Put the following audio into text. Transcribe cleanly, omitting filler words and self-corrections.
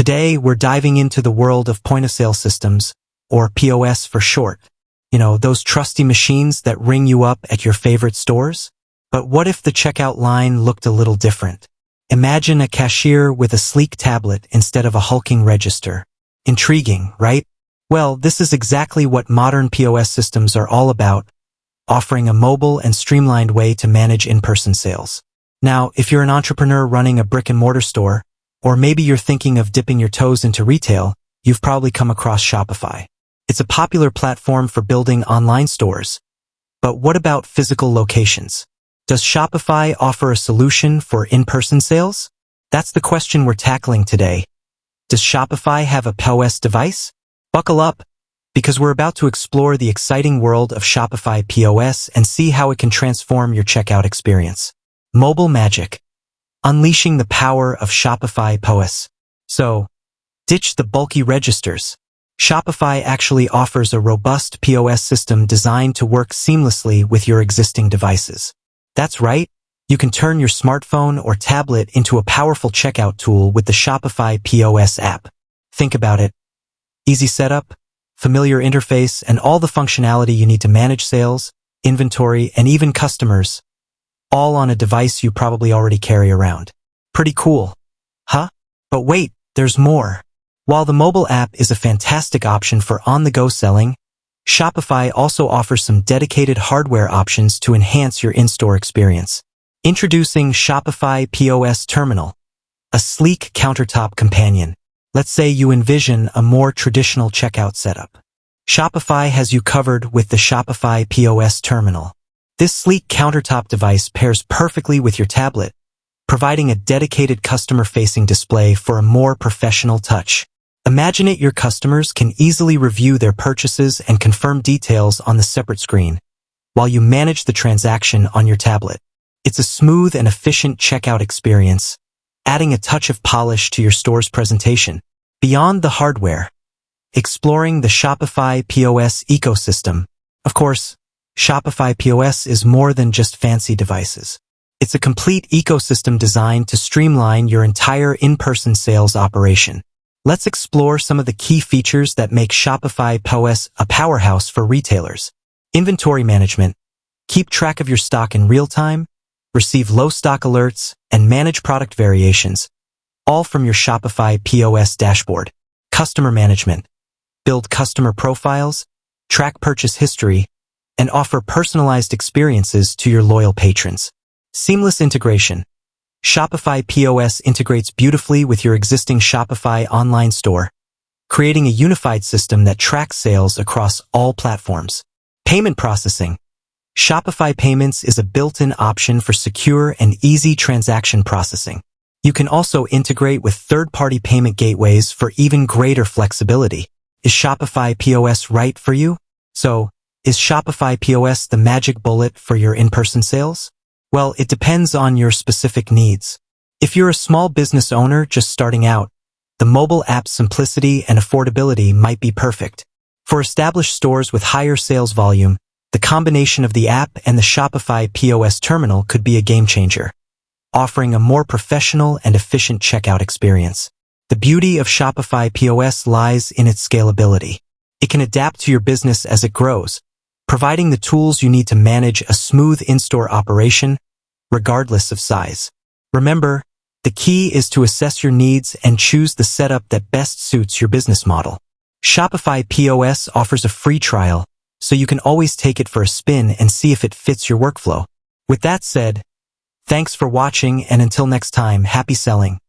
Today, we're diving into the world of point-of-sale systems, or POS for short. You know, those trusty machines that ring you up at your favorite stores? But what if the checkout line looked a little different? Imagine a cashier with a sleek tablet instead of a hulking register. Intriguing, right? Well, this is exactly what modern POS systems are all about, offering a mobile and streamlined way to manage in-person sales. Now, if you're an entrepreneur running a brick-and-mortar store, or maybe you're thinking of dipping your toes into retail, you've probably come across Shopify. It's a popular platform for building online stores. But what about physical locations? Does Shopify offer a solution for in-person sales? That's the question we're tackling today. Does Shopify have a POS device? Buckle up, because we're about to explore the exciting world of Shopify POS and see how it can transform your checkout experience. Mobile magic. Unleashing the power of Shopify POS. So, ditch the bulky registers. Shopify actually offers a robust POS system designed to work seamlessly with your existing devices. That's right, you can turn your smartphone or tablet into a powerful checkout tool with the Shopify POS app. Think about it. Easy setup, familiar interface, and all the functionality you need to manage sales, inventory, and even customers, all on a device you probably already carry around. Pretty cool, huh? But wait, there's more. While the mobile app is a fantastic option for on-the-go selling, Shopify also offers some dedicated hardware options to enhance your in-store experience. Introducing Shopify POS Terminal, a sleek countertop companion. Let's say you envision a more traditional checkout setup. Shopify has you covered with the Shopify POS Terminal. This sleek countertop device pairs perfectly with your tablet, providing a dedicated customer-facing display for a more professional touch. Imagine it, your customers can easily review their purchases and confirm details on the separate screen, while you manage the transaction on your tablet. It's a smooth and efficient checkout experience, adding a touch of polish to your store's presentation. Beyond the hardware, exploring the Shopify POS ecosystem. Of course, Shopify POS is more than just fancy devices. It's a complete ecosystem designed to streamline your entire in-person sales operation. Let's explore some of the key features that make Shopify POS a powerhouse for retailers. Inventory management. Keep track of your stock in real time, receive low stock alerts, and manage product variations, all from your Shopify POS dashboard. Customer management. Build customer profiles, track purchase history, and offer personalized experiences to your loyal patrons. Seamless integration. Shopify POS integrates beautifully with your existing Shopify online store, creating a unified system that tracks sales across all platforms. Payment processing. Shopify Payments is a built-in option for secure and easy transaction processing. You can also integrate with third-party payment gateways for even greater flexibility. Is Shopify POS right for you? So, is Shopify POS the magic bullet for your in-person sales? Well, it depends on your specific needs. If you're a small business owner just starting out, the mobile app's simplicity and affordability might be perfect. For established stores with higher sales volume, the combination of the app and the Shopify POS terminal could be a game changer, offering a more professional and efficient checkout experience. The beauty of Shopify POS lies in its scalability. It can adapt to your business as it grows, providing the tools you need to manage a smooth in-store operation, regardless of size. Remember, the key is to assess your needs and choose the setup that best suits your business model. Shopify POS offers a free trial, so you can always take it for a spin and see if it fits your workflow. With that said, thanks for watching, and until next time, happy selling.